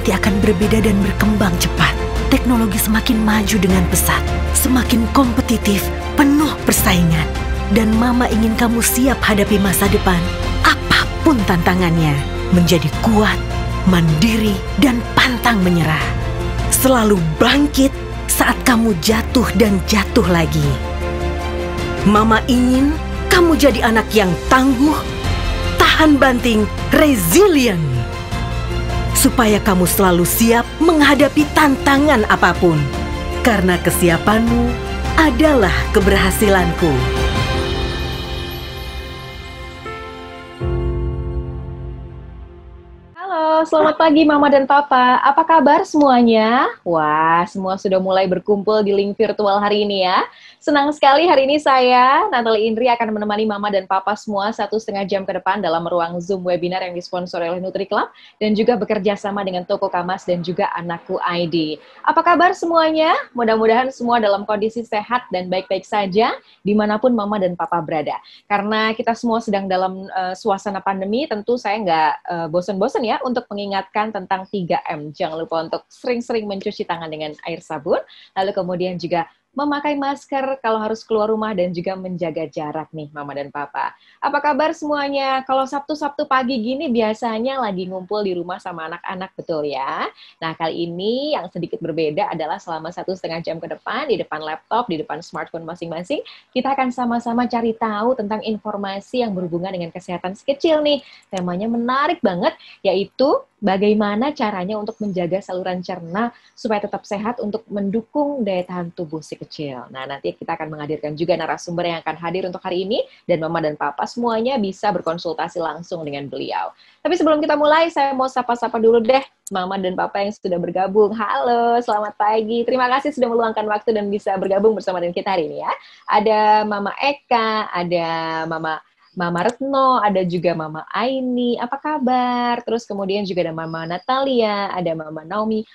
nanti akan berbeda dan berkembang cepat. Teknologi semakin maju dengan pesat, semakin kompetitif, penuh persaingan. Dan Mama ingin kamu siap hadapi masa depan, apapun tantangannya. Menjadi kuat, mandiri, dan pantang menyerah. Selalu bangkit saat kamu jatuh dan jatuh lagi. Mama ingin kamu jadi anak yang tangguh, tahan banting, resilient. Supaya kamu selalu siap menghadapi tantangan apapun. Karena kesiapanmu adalah keberhasilanku. Halo, selamat pagi Mama dan Papa. Apa kabar semuanya? Wah, semua sudah mulai berkumpul di link virtual hari ini ya. Senang sekali hari ini saya, Natalie Indri, akan menemani Mama dan Papa semua 1,5 jam ke depan dalam ruang Zoom webinar yang disponsori oleh NutriClub dan juga bekerja sama dengan Toko Kamas dan juga Anakku ID. Apa kabar semuanya? Mudah-mudahan semua dalam kondisi sehat dan baik-baik saja dimanapun Mama dan Papa berada. Karena kita semua sedang dalam suasana pandemi, tentu saya nggak bosan-bosan ya untuk mengingatkan tentang 3M. Jangan lupa untuk sering-sering mencuci tangan dengan air sabun, lalu kemudian juga memakai masker kalau harus keluar rumah dan juga menjaga jarak nih Mama dan Papa. Apa kabar semuanya? Kalau Sabtu-Sabtu pagi gini biasanya lagi ngumpul di rumah sama anak-anak, betul ya? Nah kali ini yang sedikit berbeda adalah selama 1,5 jam ke depan, di depan laptop, di depan smartphone masing-masing, kita akan sama-sama cari tahu tentang informasi yang berhubungan dengan kesehatan si kecil nih. Temanya menarik banget, yaitu bagaimana caranya untuk menjaga saluran cerna supaya tetap sehat untuk mendukung daya tahan tubuh si kecil. Nah, nanti kita akan menghadirkan juga narasumber yang akan hadir untuk hari ini, dan Mama dan Papa semuanya bisa berkonsultasi langsung dengan beliau. Tapi sebelum kita mulai, saya mau sapa-sapa dulu deh Mama dan Papa yang sudah bergabung. Halo, selamat pagi. Terima kasih sudah meluangkan waktu dan bisa bergabung bersama dengan kita hari ini ya. Ada Mama Eka, ada Mama Retno, ada juga Mama Aini, apa kabar? Terus kemudian juga ada Mama Natalia, ada Mama Naomi.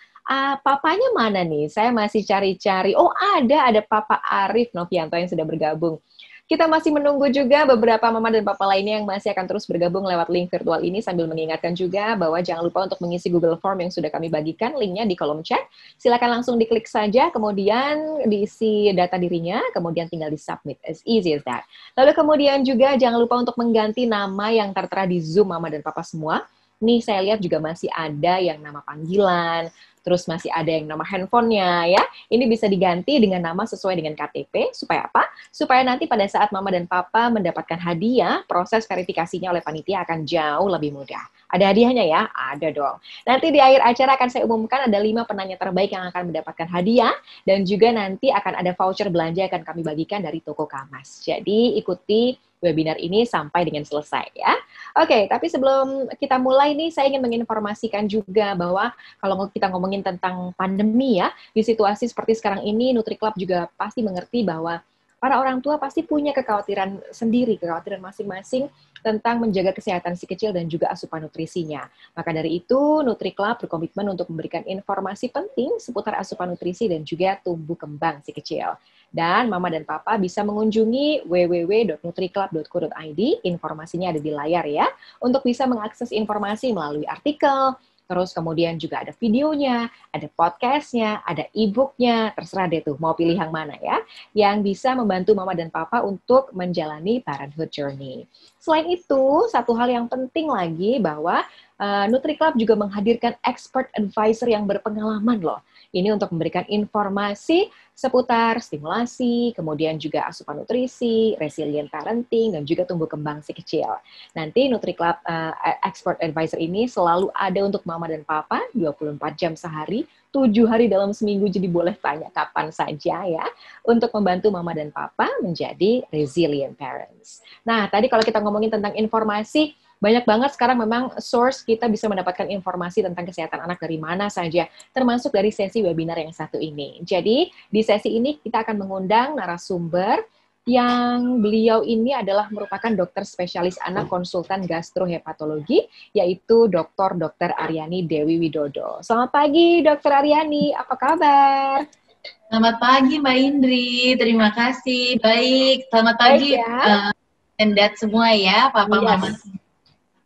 Papanya mana nih? Saya masih cari-cari. Oh, ada Papa Arif Novianto yang sudah bergabung. Kita masih menunggu juga beberapa Mama dan Papa lainnya yang masih akan terus bergabung lewat link virtual ini, sambil mengingatkan juga bahwa jangan lupa untuk mengisi Google Form yang sudah kami bagikan, linknya di kolom chat. Silakan langsung diklik saja, kemudian diisi data dirinya, kemudian tinggal di-submit. As easy as that. Lalu kemudian juga jangan lupa untuk mengganti nama yang tertera di Zoom Mama dan Papa semua. Nih saya lihat juga masih ada yang nama panggilan, terus masih ada yang nama handphonenya ya. Ini bisa diganti dengan nama sesuai dengan KTP. Supaya apa? Supaya nanti pada saat Mama dan Papa mendapatkan hadiah, proses verifikasinya oleh panitia akan jauh lebih mudah. Ada hadiahnya ya? Ada dong. Nanti di akhir acara akan saya umumkan ada 5 penanya terbaik yang akan mendapatkan hadiah, dan juga nanti akan ada voucher belanja yang akan kami bagikan dari Toko Kamas. Jadi ikuti webinar ini sampai dengan selesai ya. Oke, tapi sebelum kita mulai nih, saya ingin menginformasikan juga bahwa kalau kita ngomongin tentang pandemi ya, di situasi seperti sekarang ini, NutriClub juga pasti mengerti bahwa para orang tua pasti punya kekhawatiran sendiri, kekhawatiran masing-masing tentang menjaga kesehatan si kecil dan juga asupan nutrisinya. Maka dari itu, NutriClub berkomitmen untuk memberikan informasi penting seputar asupan nutrisi dan juga tumbuh kembang si kecil. Dan Mama dan Papa bisa mengunjungi www.nutriclub.co.id, informasinya ada di layar ya, untuk bisa mengakses informasi melalui artikel, terus kemudian juga ada videonya, ada podcastnya, ada e-booknya, terserah deh tuh mau pilih yang mana ya, yang bisa membantu Mama dan Papa untuk menjalani parenthood journey. Selain itu, satu hal yang penting lagi bahwa NutriClub juga menghadirkan expert advisor yang berpengalaman loh. Ini untuk memberikan informasi seputar stimulasi, kemudian juga asupan nutrisi, resilient parenting, dan juga tumbuh kembang si kecil. Nanti NutriClub Expert Advisor ini selalu ada untuk Mama dan Papa 24 jam sehari, 7 hari dalam seminggu, jadi boleh tanya kapan saja ya, untuk membantu Mama dan Papa menjadi resilient parents. Nah, tadi kalau kita ngomongin tentang informasi, banyak banget sekarang memang source kita bisa mendapatkan informasi tentang kesehatan anak dari mana saja, termasuk dari sesi webinar yang satu ini. Jadi, di sesi ini kita akan mengundang narasumber yang beliau ini adalah merupakan dokter spesialis anak konsultan gastrohepatologi, yaitu Dr. Aryani Dewi Widodo. Selamat pagi, Dr. Aryani. Apa kabar? Selamat pagi, Mbak Indri. Terima kasih. Baik. Selamat pagi, ya. And that semua ya, Papa, Mama.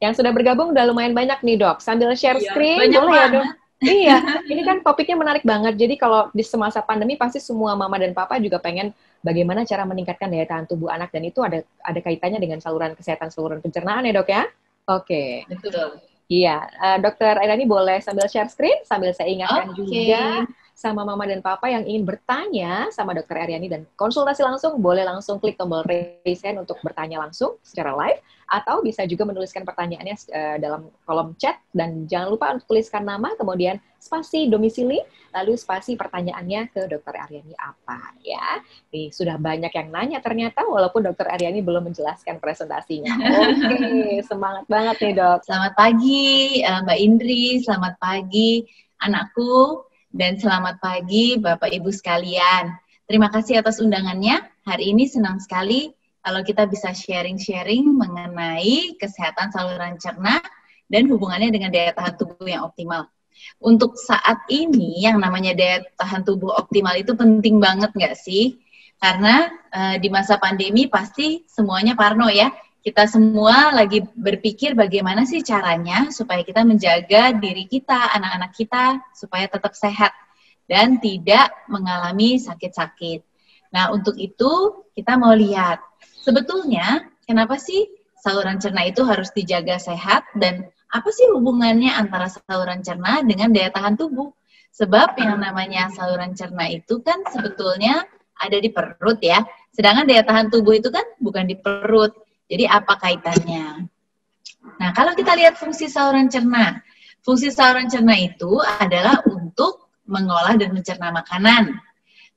Yang sudah bergabung udah lumayan banyak nih, Dok. Sambil share screen, banyak boleh ya, Dok? Iya, ini kan topiknya menarik banget. Jadi kalau di semasa pandemi pasti semua mama dan papa juga pengen bagaimana cara meningkatkan daya tahan tubuh anak, dan itu ada kaitannya dengan saluran kesehatan, saluran pencernaan ya dok ya? Oke. Betul. Iya, Dokter Aryani boleh sambil share screen, sambil saya ingatkan juga sama mama dan papa yang ingin bertanya sama Dokter Aryani dan konsultasi langsung, boleh langsung klik tombol raise hand untuk bertanya langsung secara live, atau bisa juga menuliskan pertanyaannya dalam kolom chat, dan jangan lupa untuk tuliskan nama, kemudian spasi domisili, lalu spasi pertanyaannya ke Dokter Aryani apa ya. Nih, sudah banyak yang nanya ternyata, walaupun Dokter Aryani belum menjelaskan presentasinya. Oke, semangat banget nih dok. Selamat pagi Mbak Indri, selamat pagi anakku, dan selamat pagi Bapak Ibu sekalian. Terima kasih atas undangannya. Hari ini senang sekali kalau kita bisa sharing-sharing mengenai kesehatan saluran cerna dan hubungannya dengan daya tahan tubuh yang optimal. Untuk saat ini yang namanya daya tahan tubuh optimal itu penting banget nggak sih? Karena di masa pandemi pasti semuanya parno ya. Kita semua lagi berpikir bagaimana sih caranya supaya kita menjaga diri kita, anak-anak kita, supaya tetap sehat dan tidak mengalami sakit-sakit. Nah, untuk itu kita mau lihat, sebetulnya kenapa sih saluran cerna itu harus dijaga sehat, dan apa sih hubungannya antara saluran cerna dengan daya tahan tubuh? Sebab yang namanya saluran cerna itu kan sebetulnya ada di perut ya, sedangkan daya tahan tubuh itu kan bukan di perut. Jadi apa kaitannya? Nah, kalau kita lihat fungsi saluran cerna itu adalah untuk mengolah dan mencerna makanan.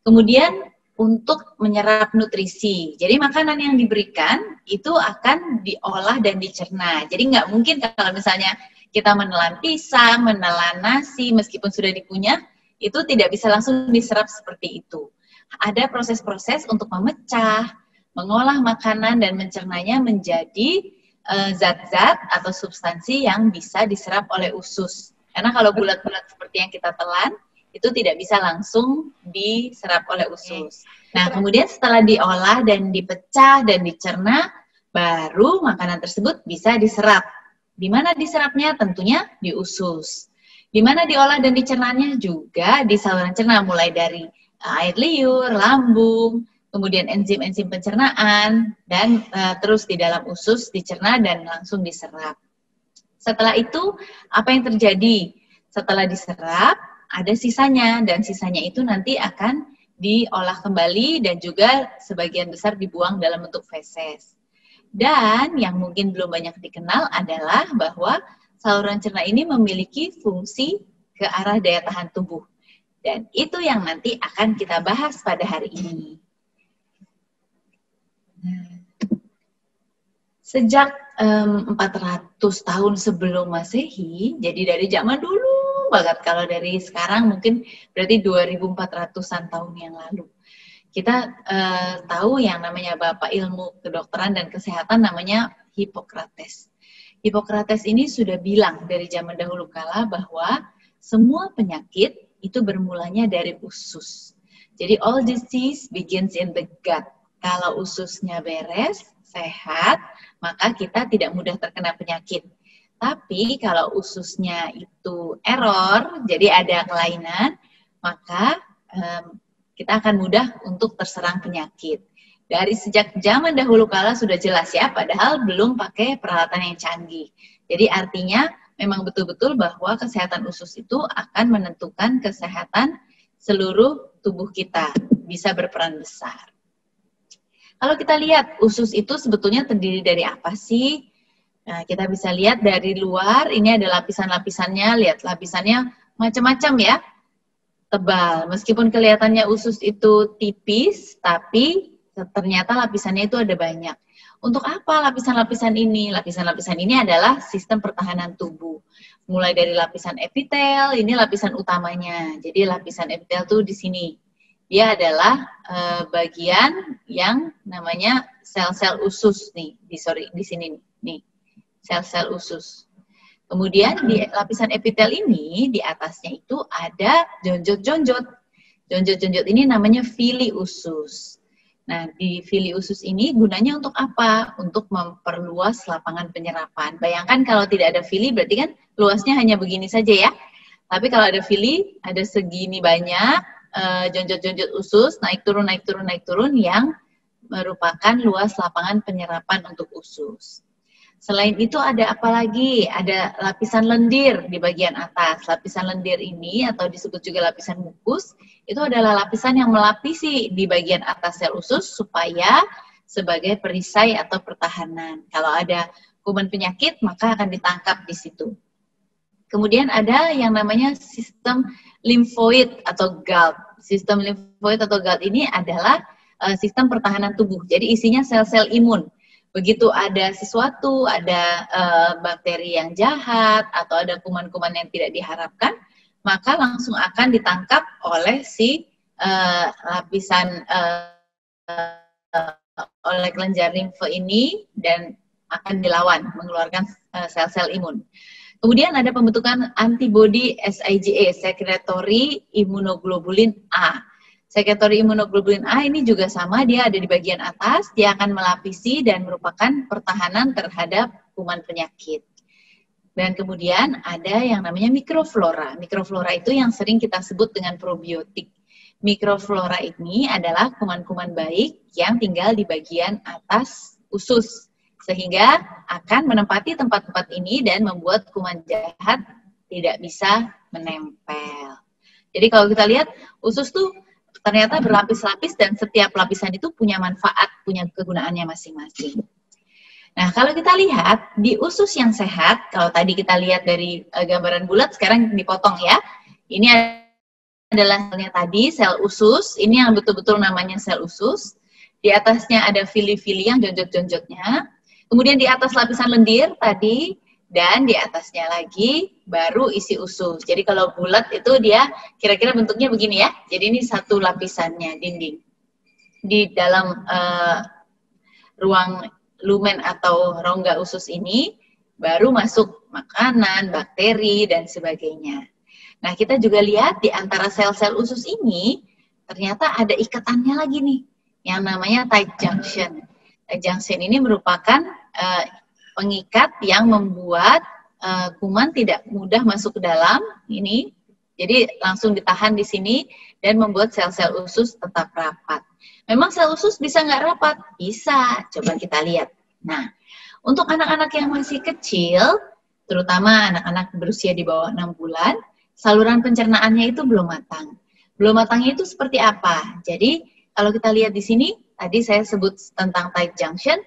Kemudian untuk menyerap nutrisi. Jadi makanan yang diberikan itu akan diolah dan dicerna. Jadi nggak mungkin kalau misalnya kita menelan pisang, menelan nasi, meskipun sudah dikunyah, itu tidak bisa langsung diserap seperti itu. Ada proses-proses untuk memecah, mengolah makanan dan mencernanya menjadi zat-zat atau substansi yang bisa diserap oleh usus. Karena kalau bulat-bulat seperti yang kita telan, itu tidak bisa langsung diserap oleh usus. Nah, kemudian setelah diolah dan dipecah dan dicerna, baru makanan tersebut bisa diserap. Di mana diserapnya? Tentunya di usus. Di mana diolah dan dicernanya? Juga di saluran cerna, mulai dari air liur, lambung, kemudian enzim-enzim pencernaan, dan terus di dalam usus dicerna dan langsung diserap. Setelah itu, apa yang terjadi? Setelah diserap, ada sisanya, dan sisanya itu nanti akan diolah kembali dan juga sebagian besar dibuang dalam bentuk feses. Dan yang mungkin belum banyak dikenal adalah bahwa saluran cerna ini memiliki fungsi ke arah daya tahan tubuh. Dan itu yang nanti akan kita bahas pada hari ini. Sejak 400 tahun sebelum Masehi, jadi dari zaman dulu banget, kalau dari sekarang mungkin berarti 2400-an tahun yang lalu. Kita tahu yang namanya Bapak Ilmu Kedokteran dan Kesehatan namanya Hippocrates. Hippocrates ini sudah bilang dari zaman dahulu kala bahwa semua penyakit itu bermulanya dari usus. Jadi all disease begins in the gut. Kalau ususnya beres, sehat, maka kita tidak mudah terkena penyakit. Tapi kalau ususnya itu error, jadi ada kelainan, maka kita akan mudah untuk terserang penyakit. Dari sejak zaman dahulu kala sudah jelas ya, padahal belum pakai peralatan yang canggih. Jadi artinya memang betul-betul bahwa kesehatan usus itu akan menentukan kesehatan seluruh tubuh kita, bisa berperan besar. Kalau kita lihat usus itu sebetulnya terdiri dari apa sih? Nah, kita bisa lihat dari luar, ini ada lapisan-lapisannya, lihat lapisannya macam-macam ya, tebal. Meskipun kelihatannya usus itu tipis, tapi ternyata lapisannya itu ada banyak. Untuk apa lapisan-lapisan ini? Lapisan-lapisan ini adalah sistem pertahanan tubuh. Mulai dari lapisan epitel, ini lapisan utamanya. Jadi lapisan epitel tuh di sini. Dia adalah bagian yang namanya sel-sel usus nih, di sini nih. Sel-sel usus. Kemudian di lapisan epitel ini, di atasnya itu ada jonjot-jonjot. Jonjot-jonjot ini namanya villi usus. Nah, di villi usus ini gunanya untuk apa? Untuk memperluas lapangan penyerapan. Bayangkan kalau tidak ada villi, berarti kan luasnya hanya begini saja ya. Tapi kalau ada villi, ada segini banyak jonjot-jonjot usus, naik turun, naik turun, naik turun, yang merupakan luas lapangan penyerapan untuk usus. Selain itu ada apa lagi? Ada lapisan lendir di bagian atas. Lapisan lendir ini atau disebut juga lapisan mukus, itu adalah lapisan yang melapisi di bagian atas sel usus supaya sebagai perisai atau pertahanan. Kalau ada kuman penyakit, maka akan ditangkap di situ. Kemudian ada yang namanya sistem limfoid atau GALT. Sistem limfoid atau GALT ini adalah sistem pertahanan tubuh. Jadi isinya sel-sel imun. Begitu ada sesuatu, ada bakteri yang jahat, atau ada kuman-kuman yang tidak diharapkan, maka langsung akan ditangkap oleh si lapisan oleh kelenjar limfe ini dan akan dilawan, mengeluarkan sel-sel imun. Kemudian ada pembentukan antibodi SIGA, sekretory immunoglobulin A. Sekretory immunoglobulin A ini juga sama, dia ada di bagian atas, dia akan melapisi dan merupakan pertahanan terhadap kuman penyakit. Dan kemudian ada yang namanya mikroflora. Mikroflora itu yang sering kita sebut dengan probiotik. Mikroflora ini adalah kuman-kuman baik yang tinggal di bagian atas usus, sehingga akan menempati tempat-tempat ini dan membuat kuman jahat tidak bisa menempel. Jadi kalau kita lihat, usus tuh ternyata berlapis-lapis dan setiap lapisan itu punya manfaat, punya kegunaannya masing-masing. Nah, kalau kita lihat di usus yang sehat, kalau tadi kita lihat dari gambaran bulat, sekarang dipotong ya. Ini adalah selnya tadi, sel usus. Ini yang betul-betul namanya sel usus. Di atasnya ada villi-villi yang jonjot-jonjotnya. Kemudian di atas lapisan lendir tadi, dan di atasnya lagi baru isi usus. Jadi kalau bulat itu dia kira-kira bentuknya begini ya. Jadi ini satu lapisannya, dinding. Di dalam ruang lumen atau rongga usus ini baru masuk makanan, bakteri, dan sebagainya. Nah, kita juga lihat di antara sel-sel usus ini ternyata ada ikatannya lagi nih, yang namanya tight junction. Tight junction ini merupakan pengikat yang membuat kuman tidak mudah masuk ke dalam ini, jadi langsung ditahan di sini dan membuat sel-sel usus tetap rapat. Memang sel usus bisa nggak rapat? Bisa, coba kita lihat. Nah, untuk anak-anak yang masih kecil, terutama anak-anak berusia di bawah 6 bulan, saluran pencernaannya itu belum matang. Belum matangnya itu seperti apa? Jadi, kalau kita lihat di sini, tadi saya sebut tentang tight junction.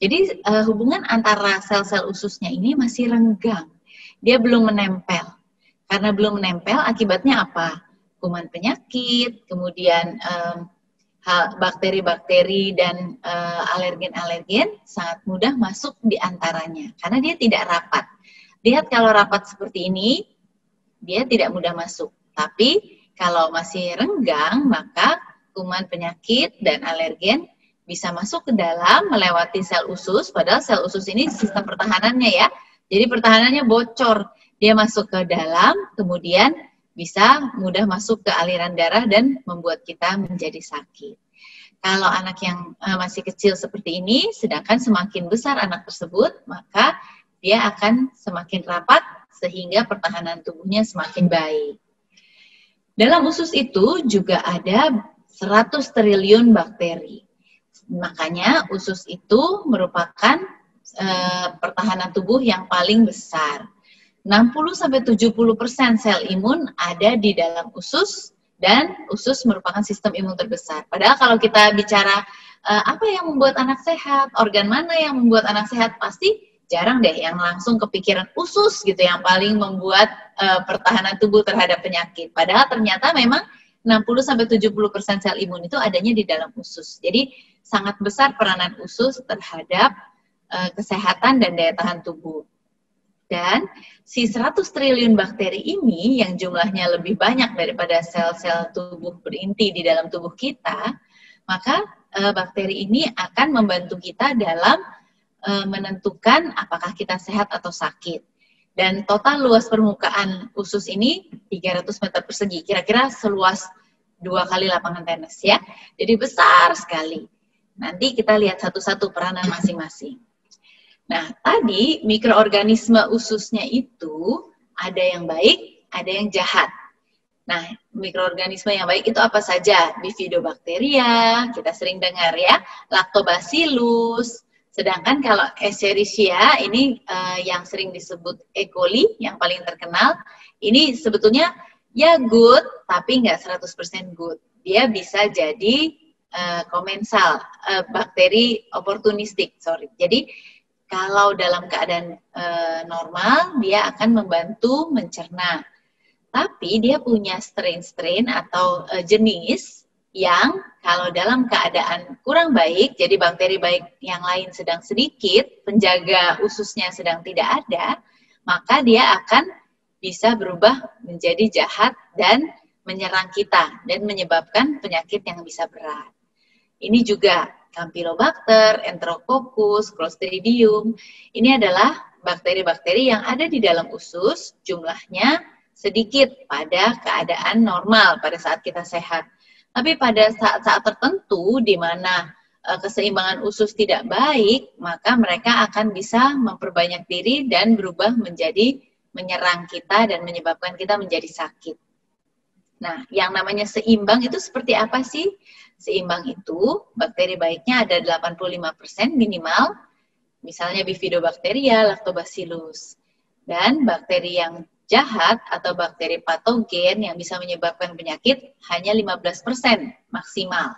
Jadi hubungan antara sel-sel ususnya ini masih renggang. Dia belum menempel. Karena belum menempel, akibatnya apa? Kuman penyakit, kemudian bakteri-bakteri dan alergen-alergen sangat mudah masuk di antaranya. Karena dia tidak rapat. Lihat kalau rapat seperti ini, dia tidak mudah masuk. Tapi kalau masih renggang, maka kuman penyakit dan alergen bisa masuk ke dalam melewati sel usus, padahal sel usus ini sistem pertahanannya ya. Jadi pertahanannya bocor, dia masuk ke dalam, kemudian bisa mudah masuk ke aliran darah dan membuat kita menjadi sakit. Kalau anak yang masih kecil seperti ini, sedangkan semakin besar anak tersebut, maka dia akan semakin rapat sehingga pertahanan tubuhnya semakin baik. Dalam usus itu juga ada 100 triliun bakteri. Makanya usus itu merupakan pertahanan tubuh yang paling besar. 60-70% sel imun ada di dalam usus, dan usus merupakan sistem imun terbesar. Padahal kalau kita bicara apa yang membuat anak sehat, organ mana yang membuat anak sehat, pasti jarang deh yang langsung kepikiran usus gitu yang paling membuat pertahanan tubuh terhadap penyakit. Padahal ternyata memang 60-70% sel imun itu adanya di dalam usus. Jadi sangat besar peranan usus terhadap kesehatan dan daya tahan tubuh. Dan si 100 triliun bakteri ini yang jumlahnya lebih banyak daripada sel-sel tubuh berinti di dalam tubuh kita, maka bakteri ini akan membantu kita dalam menentukan apakah kita sehat atau sakit. Dan total luas permukaan usus ini 300 meter persegi, kira-kira seluas 2 kali lapangan tenis ya. Jadi besar sekali. Nanti kita lihat satu-satu peranan masing-masing. Nah, tadi mikroorganisme ususnya itu ada yang baik, ada yang jahat. Nah, mikroorganisme yang baik itu apa saja? Bifidobakteria, kita sering dengar ya, Lactobacillus. Sedangkan kalau Escherichia ini yang sering disebut E. coli, yang paling terkenal, ini sebetulnya ya good, tapi nggak 100% good. Dia bisa jadi komensal, bakteri oportunistik, sorry. Jadi kalau dalam keadaan normal, dia akan membantu mencerna. Tapi dia punya strain-strain atau jenis yang kalau dalam keadaan kurang baik, jadi bakteri baik yang lain sedang sedikit, penjaga ususnya sedang tidak ada, maka dia akan bisa berubah menjadi jahat dan menyerang kita dan menyebabkan penyakit yang bisa berat. Ini juga Campylobacter, Enterococcus, Clostridium. Ini adalah bakteri-bakteri yang ada di dalam usus, jumlahnya sedikit pada keadaan normal, pada saat kita sehat. Tapi pada saat-saat tertentu di mana keseimbangan usus tidak baik, maka mereka akan bisa memperbanyak diri dan berubah menjadi menyerang kita dan menyebabkan kita menjadi sakit. Nah, yang namanya seimbang itu seperti apa sih? Seimbang itu, bakteri baiknya ada 85% minimal, misalnya Bifidobacteria, Lactobacillus. Dan bakteri yang jahat atau bakteri patogen yang bisa menyebabkan penyakit hanya 15% maksimal.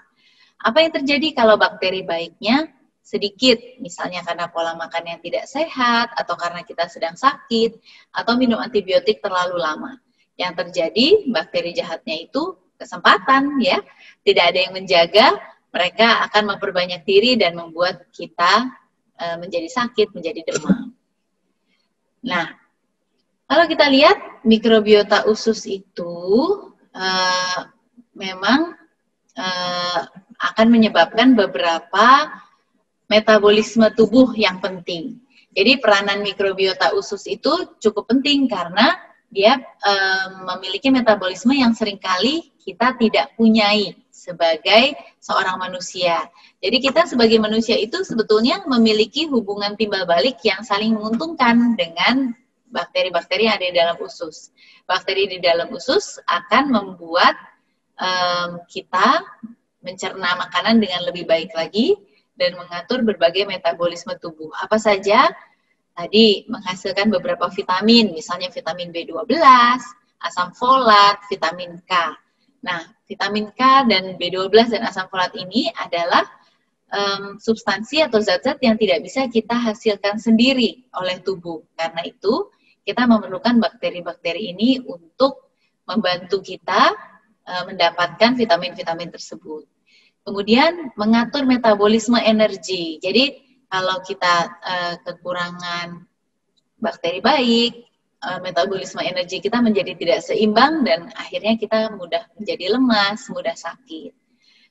Apa yang terjadi kalau bakteri baiknya sedikit, misalnya karena pola makan yang tidak sehat, atau karena kita sedang sakit, atau minum antibiotik terlalu lama. Yang terjadi, bakteri jahatnya itu kesempatan, ya, tidak ada yang menjaga, mereka akan memperbanyak diri dan membuat kita menjadi sakit, menjadi demam. Nah, kalau kita lihat mikrobiota usus itu memang akan menyebabkan beberapa metabolisme tubuh yang penting. Jadi peranan mikrobiota usus itu cukup penting karena dia memiliki metabolisme yang seringkali kita tidak punyai sebagai seorang manusia. Jadi kita sebagai manusia itu sebetulnya memiliki hubungan timbal balik yang saling menguntungkan dengan bakteri-bakteri yang ada di dalam usus. Bakteri di dalam usus akan membuat kita mencerna makanan dengan lebih baik lagi dan mengatur berbagai metabolisme tubuh. Apa saja? Tadi menghasilkan beberapa vitamin, misalnya vitamin B12, asam folat, vitamin K. Nah, vitamin K dan B12 dan asam folat ini adalah substansi atau zat-zat yang tidak bisa kita hasilkan sendiri oleh tubuh. Karena itu, kita memerlukan bakteri-bakteri ini untuk membantu kita mendapatkan vitamin-vitamin tersebut. Kemudian, mengatur metabolisme energi. Jadi, kalau kita kekurangan bakteri baik, metabolisme energi kita menjadi tidak seimbang dan akhirnya kita mudah menjadi lemas, mudah sakit.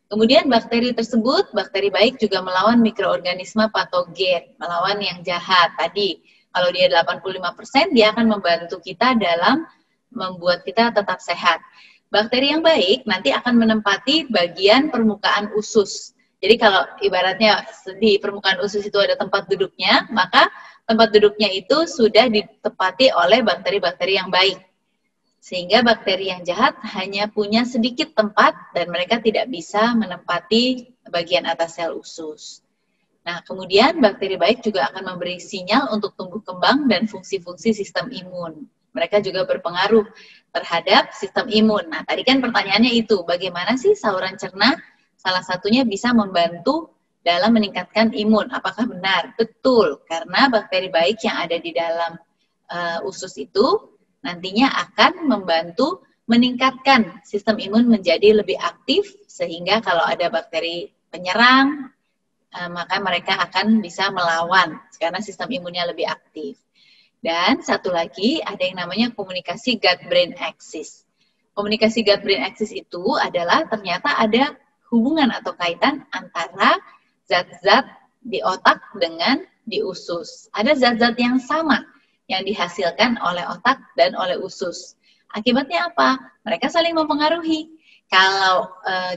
Kemudian bakteri tersebut, bakteri baik juga melawan mikroorganisme patogen, melawan yang jahat. Tadi, kalau dia 85%, dia akan membantu kita dalam membuat kita tetap sehat. Bakteri yang baik nanti akan menempati bagian permukaan usus. Jadi kalau ibaratnya di permukaan usus itu ada tempat duduknya, maka tempat duduknya itu sudah ditempati oleh bakteri-bakteri yang baik. Sehingga bakteri yang jahat hanya punya sedikit tempat dan mereka tidak bisa menempati bagian atas sel usus. Nah, kemudian bakteri baik juga akan memberi sinyal untuk tumbuh kembang dan fungsi-fungsi sistem imun. Mereka juga berpengaruh terhadap sistem imun. Nah, tadi kan pertanyaannya itu, bagaimana sih saluran cerna salah satunya bisa membantu dalam meningkatkan imun? Apakah benar? Betul, karena bakteri baik yang ada di dalam usus itu nantinya akan membantu meningkatkan sistem imun menjadi lebih aktif, sehingga kalau ada bakteri penyerang, maka mereka akan bisa melawan, karena sistem imunnya lebih aktif. Dan satu lagi, ada yang namanya komunikasi gut-brain axis. Komunikasi gut-brain axis itu adalah ternyata ada hubungan atau kaitan antara zat-zat di otak dengan di usus. Ada zat-zat yang sama yang dihasilkan oleh otak dan oleh usus. Akibatnya apa? Mereka saling mempengaruhi. Kalau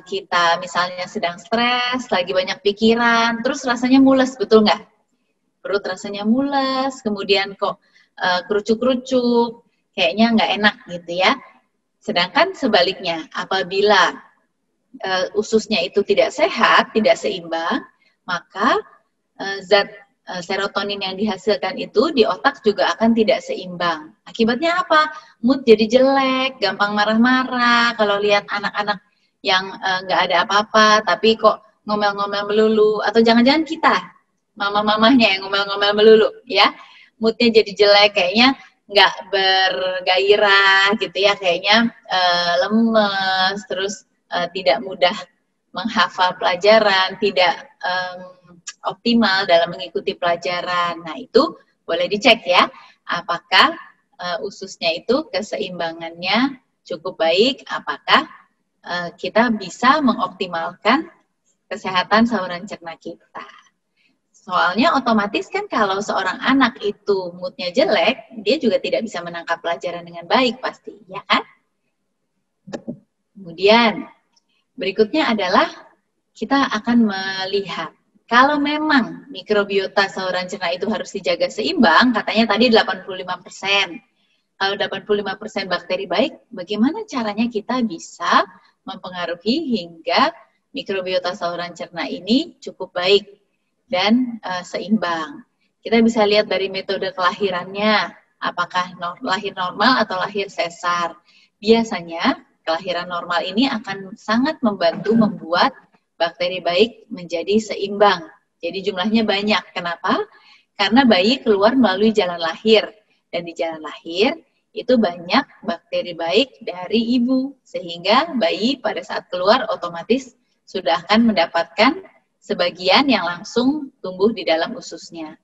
kita misalnya sedang stres, lagi banyak pikiran, terus rasanya mules, betul nggak? Perut rasanya mules, kemudian kok kerucuk-kerucuk, kayaknya nggak enak gitu ya. Sedangkan sebaliknya, apabila ususnya itu tidak sehat, tidak seimbang, maka zat serotonin yang dihasilkan itu di otak juga akan tidak seimbang. Akibatnya apa? Mood jadi jelek, gampang marah-marah. Kalau lihat anak-anak yang nggak ada apa-apa, tapi kok ngomel-ngomel melulu, atau jangan-jangan kita, mama-mamahnya yang ngomel-ngomel melulu, ya, moodnya jadi jelek, kayaknya nggak bergairah gitu ya, kayaknya lemes, terus tidak mudah menghafal pelajaran, tidak optimal dalam mengikuti pelajaran. Nah, itu boleh dicek ya, apakah ususnya itu keseimbangannya cukup baik, apakah kita bisa mengoptimalkan kesehatan saluran cerna kita. Soalnya otomatis kan kalau seorang anak itu moodnya jelek, dia juga tidak bisa menangkap pelajaran dengan baik pasti, ya kan? Kemudian, berikutnya adalah kita akan melihat kalau memang mikrobiota saluran cerna itu harus dijaga seimbang, katanya tadi 85%. Kalau 85% bakteri baik, bagaimana caranya kita bisa mempengaruhi hingga mikrobiota saluran cerna ini cukup baik dan seimbang. Kita bisa lihat dari metode kelahirannya, apakah lahir normal atau lahir sesar. Biasanya kelahiran normal ini akan sangat membantu membuat bakteri baik menjadi seimbang. Jadi jumlahnya banyak. Kenapa? Karena bayi keluar melalui jalan lahir. Dan di jalan lahir itu banyak bakteri baik dari ibu. Sehingga bayi pada saat keluar otomatis sudah akan mendapatkan sebagian yang langsung tumbuh di dalam ususnya.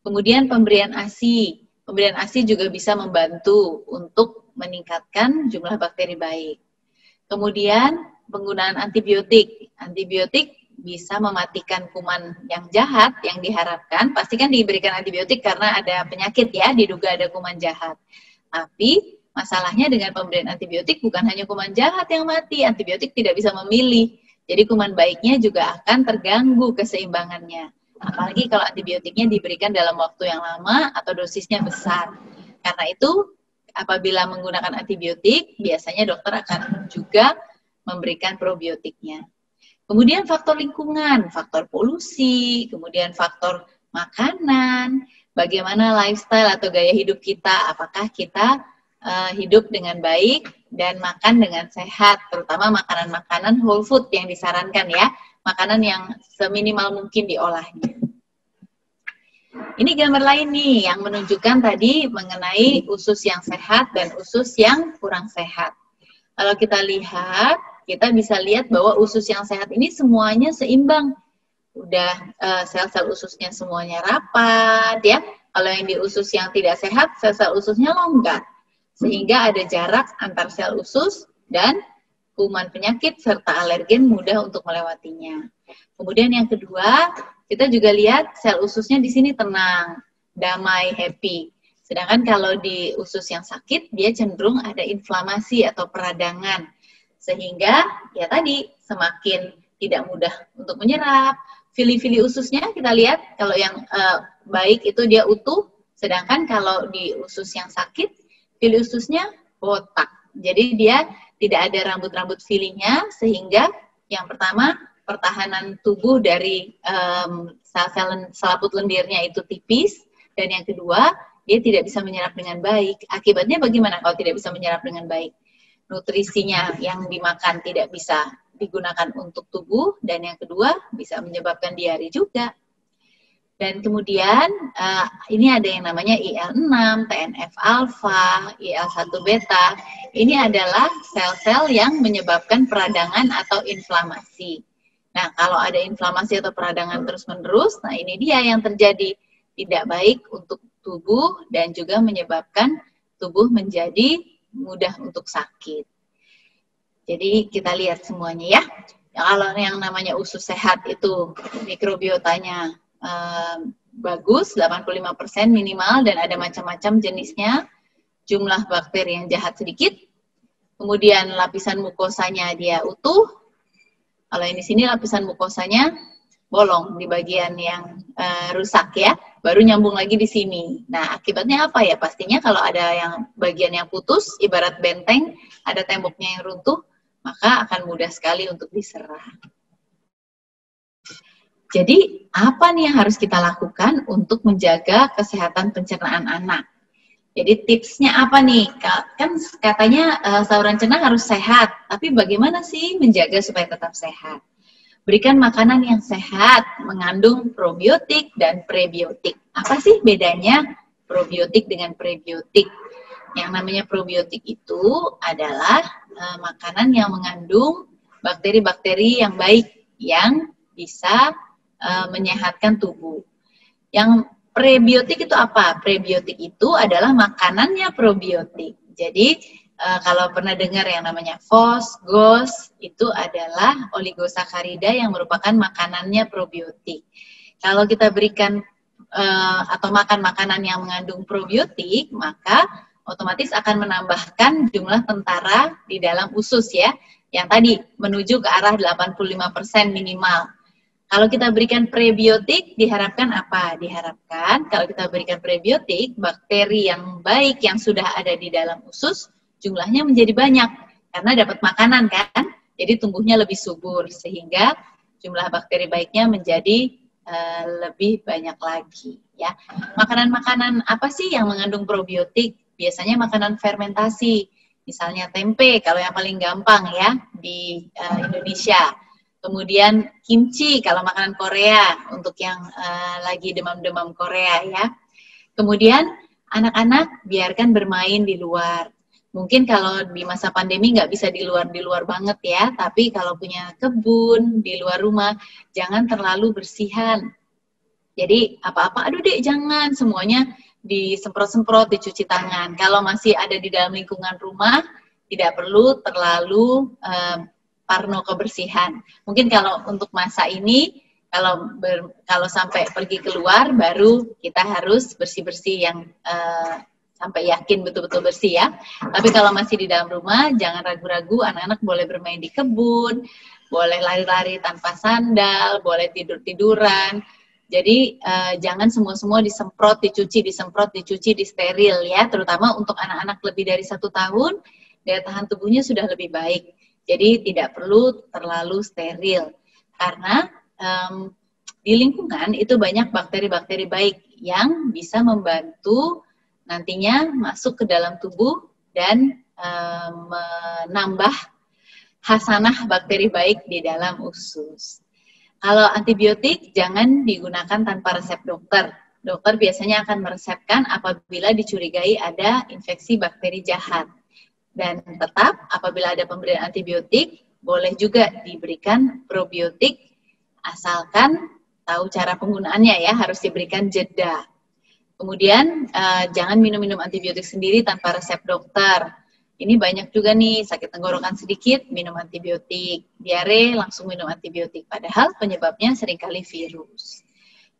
Kemudian pemberian ASI. Pemberian ASI juga bisa membantu untuk meningkatkan jumlah bakteri baik. Kemudian penggunaan antibiotik. Antibiotik bisa mematikan kuman yang jahat yang diharapkan. Pasti kan diberikan antibiotik karena ada penyakit ya, diduga ada kuman jahat. Tapi masalahnya dengan pemberian antibiotik bukan hanya kuman jahat yang mati, antibiotik tidak bisa memilih. Jadi kuman baiknya juga akan terganggu keseimbangannya. Apalagi kalau antibiotiknya diberikan dalam waktu yang lama atau dosisnya besar. Karena itu apabila menggunakan antibiotik, biasanya dokter akan juga memberikan probiotiknya. Kemudian faktor lingkungan, faktor polusi, kemudian faktor makanan, bagaimana lifestyle atau gaya hidup kita, apakah kita hidup dengan baik dan makan dengan sehat, terutama makanan-makanan whole food yang disarankan ya, makanan yang seminimal mungkin diolahnya. Ini gambar lain nih yang menunjukkan tadi mengenai usus yang sehat dan usus yang kurang sehat. Kalau kita lihat, kita bisa lihat bahwa usus yang sehat ini semuanya seimbang. Udah sel-sel ususnya semuanya rapat ya. Kalau yang di usus yang tidak sehat, sel-sel ususnya longgar. Sehingga ada jarak antar sel usus dan kuman penyakit serta alergen mudah untuk melewatinya. Kemudian yang kedua, kita juga lihat sel ususnya di sini tenang, damai, happy. Sedangkan kalau di usus yang sakit, dia cenderung ada inflamasi atau peradangan. Sehingga ya tadi semakin tidak mudah untuk menyerap. Fili-fili ususnya kita lihat kalau yang baik itu dia utuh, sedangkan kalau di usus yang sakit, fili ususnya botak. Jadi dia tidak ada rambut-rambut filinya, sehingga yang pertama pertahanan tubuh dari sel-sel selaput lendirnya itu tipis, dan yang kedua dia tidak bisa menyerap dengan baik. Akibatnya bagaimana kalau tidak bisa menyerap dengan baik? Nutrisinya yang dimakan tidak bisa digunakan untuk tubuh, dan yang kedua bisa menyebabkan diare juga. Dan kemudian ini ada yang namanya IL-6, TNF-alfa, IL-1 beta. Ini adalah sel-sel yang menyebabkan peradangan atau inflamasi. Nah, kalau ada inflamasi atau peradangan terus-menerus, nah ini dia yang terjadi tidak baik untuk tubuh dan juga menyebabkan tubuh menjadi mudah untuk sakit. Jadi kita lihat semuanya ya. Kalau yang namanya usus sehat itu mikrobiotanya bagus, 85% minimal, dan ada macam-macam jenisnya, jumlah bakteri yang jahat sedikit, kemudian lapisan mukosanya dia utuh. Kalau yang di sini lapisan mukosanya bolong di bagian yang rusak ya, baru nyambung lagi di sini. Nah, akibatnya apa ya? Pastinya kalau ada yang bagian yang putus, ibarat benteng, ada temboknya yang runtuh, maka akan mudah sekali untuk diserah. Jadi, apa nih yang harus kita lakukan untuk menjaga kesehatan pencernaan anak? Jadi tipsnya apa nih? Kan katanya saluran cerna harus sehat, tapi bagaimana sih menjaga supaya tetap sehat? Berikan makanan yang sehat, mengandung probiotik dan prebiotik. Apa sih bedanya probiotik dengan prebiotik? Yang namanya probiotik itu adalah makanan yang mengandung bakteri-bakteri yang baik, yang bisa menyehatkan tubuh. Yang prebiotik itu apa? Prebiotik itu adalah makanannya probiotik. Jadi kalau pernah dengar yang namanya FOS, GOS, itu adalah oligosakarida yang merupakan makanannya probiotik. Kalau kita berikan atau makan makanan yang mengandung probiotik, maka otomatis akan menambahkan jumlah tentara di dalam usus ya, yang tadi menuju ke arah 85% minimal. Kalau kita berikan prebiotik, diharapkan apa? Diharapkan kalau kita berikan prebiotik, bakteri yang baik yang sudah ada di dalam usus, jumlahnya menjadi banyak. Karena dapat makanan kan, jadi tumbuhnya lebih subur. Sehingga jumlah bakteri baiknya menjadi lebih banyak lagi. Ya. Makanan-makanan apa sih yang mengandung probiotik? Biasanya makanan fermentasi. Misalnya tempe, kalau yang paling gampang ya, di Indonesia. Kemudian kimchi kalau makanan Korea untuk yang lagi demam-demam Korea ya. Kemudian anak-anak biarkan bermain di luar. Mungkin kalau di masa pandemi nggak bisa di luar banget ya. Tapi kalau punya kebun di luar rumah jangan terlalu bersihan. Jadi apa-apa aduh dek jangan, semuanya disemprot-semprot, dicuci tangan. Kalau masih ada di dalam lingkungan rumah tidak perlu terlalu parno kebersihan. Mungkin kalau untuk masa ini, kalau sampai pergi keluar, baru kita harus bersih-bersih yang sampai yakin betul-betul bersih ya. Tapi kalau masih di dalam rumah, jangan ragu-ragu, anak-anak boleh bermain di kebun, boleh lari-lari tanpa sandal, boleh tidur-tiduran. Jadi jangan semua-semua disemprot, dicuci, disteril ya. Terutama untuk anak-anak lebih dari 1 tahun, daya tahan tubuhnya sudah lebih baik. Jadi tidak perlu terlalu steril karena di lingkungan itu banyak bakteri-bakteri baik yang bisa membantu nantinya masuk ke dalam tubuh dan menambah hasanah bakteri baik di dalam usus. Kalau antibiotik jangan digunakan tanpa resep dokter. Dokter biasanya akan meresepkan apabila dicurigai ada infeksi bakteri jahat. Dan tetap apabila ada pemberian antibiotik, boleh juga diberikan probiotik, asalkan tahu cara penggunaannya ya, harus diberikan jeda. Kemudian jangan minum-minum antibiotik sendiri tanpa resep dokter. Ini banyak juga nih, sakit tenggorokan sedikit, minum antibiotik. Diare, langsung minum antibiotik. Padahal penyebabnya seringkali virus.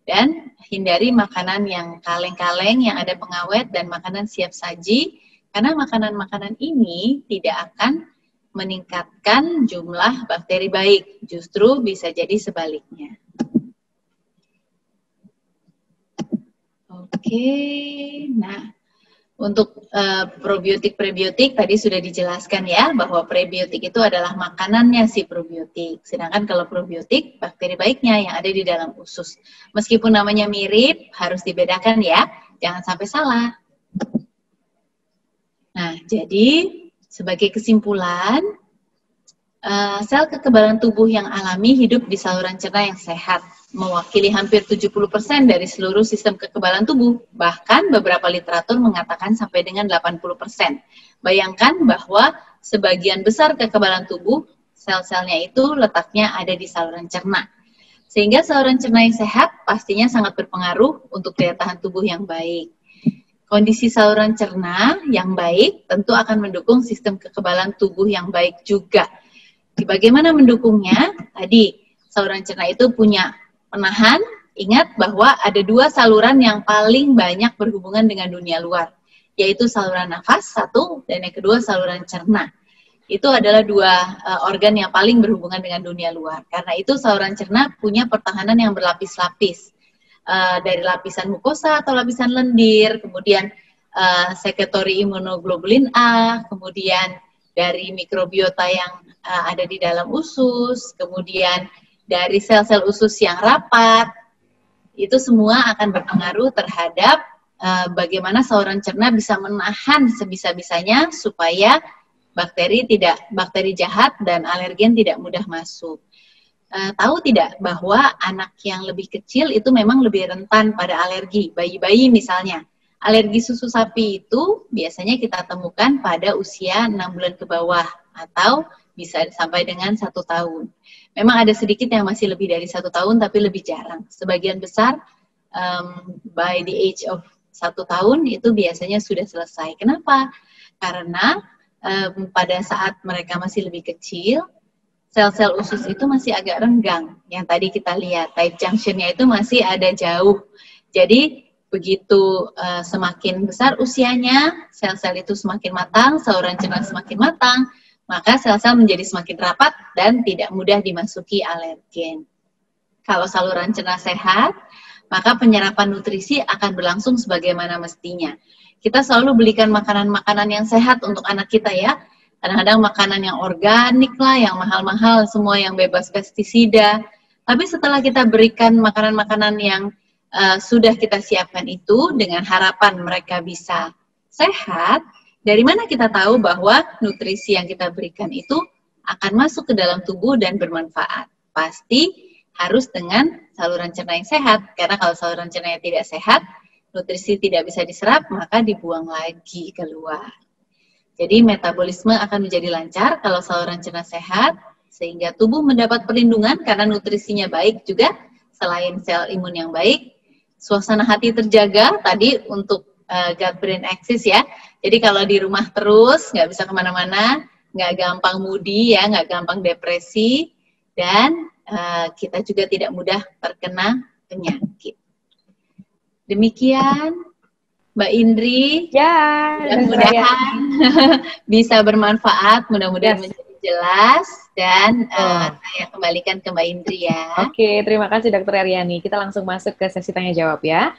Dan hindari makanan yang kaleng-kaleng, yang ada pengawet, dan makanan siap saji. Karena makanan-makanan ini tidak akan meningkatkan jumlah bakteri baik, justru bisa jadi sebaliknya. Oke, nah untuk probiotik-prebiotik tadi sudah dijelaskan ya, bahwa prebiotik itu adalah makanannya si probiotik. Sedangkan kalau probiotik, bakteri baiknya yang ada di dalam usus. Meskipun namanya mirip, harus dibedakan ya, jangan sampai salah. Nah, jadi sebagai kesimpulan, sel kekebalan tubuh yang alami hidup di saluran cerna yang sehat, mewakili hampir 70% dari seluruh sistem kekebalan tubuh. Bahkan beberapa literatur mengatakan sampai dengan 80%. Bayangkan bahwa sebagian besar kekebalan tubuh, sel-selnya itu letaknya ada di saluran cerna. Sehingga saluran cerna yang sehat pastinya sangat berpengaruh untuk daya tahan tubuh yang baik. Kondisi saluran cerna yang baik tentu akan mendukung sistem kekebalan tubuh yang baik juga. Bagaimana mendukungnya? Tadi, saluran cerna itu punya penahan. Ingat bahwa ada 2 saluran yang paling banyak berhubungan dengan dunia luar, yaitu saluran nafas, 1, dan yang kedua saluran cerna. Itu adalah 2 organ yang paling berhubungan dengan dunia luar. Karena itu saluran cerna punya pertahanan yang berlapis-lapis. dari lapisan mukosa atau lapisan lendir, kemudian sekretory imunoglobulin A, kemudian dari mikrobiota yang ada di dalam usus, kemudian dari sel-sel usus yang rapat, itu semua akan berpengaruh terhadap bagaimana saluran cerna bisa menahan sebisa-bisanya supaya bakteri jahat dan alergen tidak mudah masuk. Tahu tidak bahwa anak yang lebih kecil itu memang lebih rentan pada alergi, bayi-bayi misalnya. Alergi susu sapi itu biasanya kita temukan pada usia 6 bulan ke bawah atau bisa sampai dengan 1 tahun. Memang ada sedikit yang masih lebih dari 1 tahun tapi lebih jarang. Sebagian besar by the age of 1 tahun itu biasanya sudah selesai. Kenapa? Karena pada saat mereka masih lebih kecil, sel-sel usus itu masih agak renggang. Yang tadi kita lihat, tight junction-nya itu masih ada jauh. Jadi begitu semakin besar usianya, sel-sel itu semakin matang, saluran cerna semakin matang, maka sel-sel menjadi semakin rapat dan tidak mudah dimasuki alergen. Kalau saluran cerna sehat, maka penyerapan nutrisi akan berlangsung sebagaimana mestinya. Kita selalu belikan makanan-makanan yang sehat untuk anak kita ya. Kadang-kadang makanan yang organik lah, yang mahal-mahal, semua yang bebas pestisida. Tapi setelah kita berikan makanan-makanan yang sudah kita siapkan itu dengan harapan mereka bisa sehat, dari mana kita tahu bahwa nutrisi yang kita berikan itu akan masuk ke dalam tubuh dan bermanfaat? Pasti harus dengan saluran cerna yang sehat, karena kalau saluran cernanya tidak sehat, nutrisi tidak bisa diserap, maka dibuang lagi keluar. Jadi metabolisme akan menjadi lancar kalau saluran cerna sehat, sehingga tubuh mendapat perlindungan karena nutrisinya baik juga, selain sel imun yang baik, suasana hati terjaga tadi untuk gut-brain axis ya. Jadi kalau di rumah terus, nggak bisa kemana-mana, nggak gampang moody ya, nggak gampang depresi, dan kita juga tidak mudah terkena penyakit. Demikian Mbak Indri, Ya, mudah-mudahan bisa bermanfaat, mudah-mudahan menjadi jelas, dan saya kembalikan ke Mbak Indri ya. Oke, terima kasih Dokter Aryani. Kita langsung masuk ke sesi tanya jawab ya.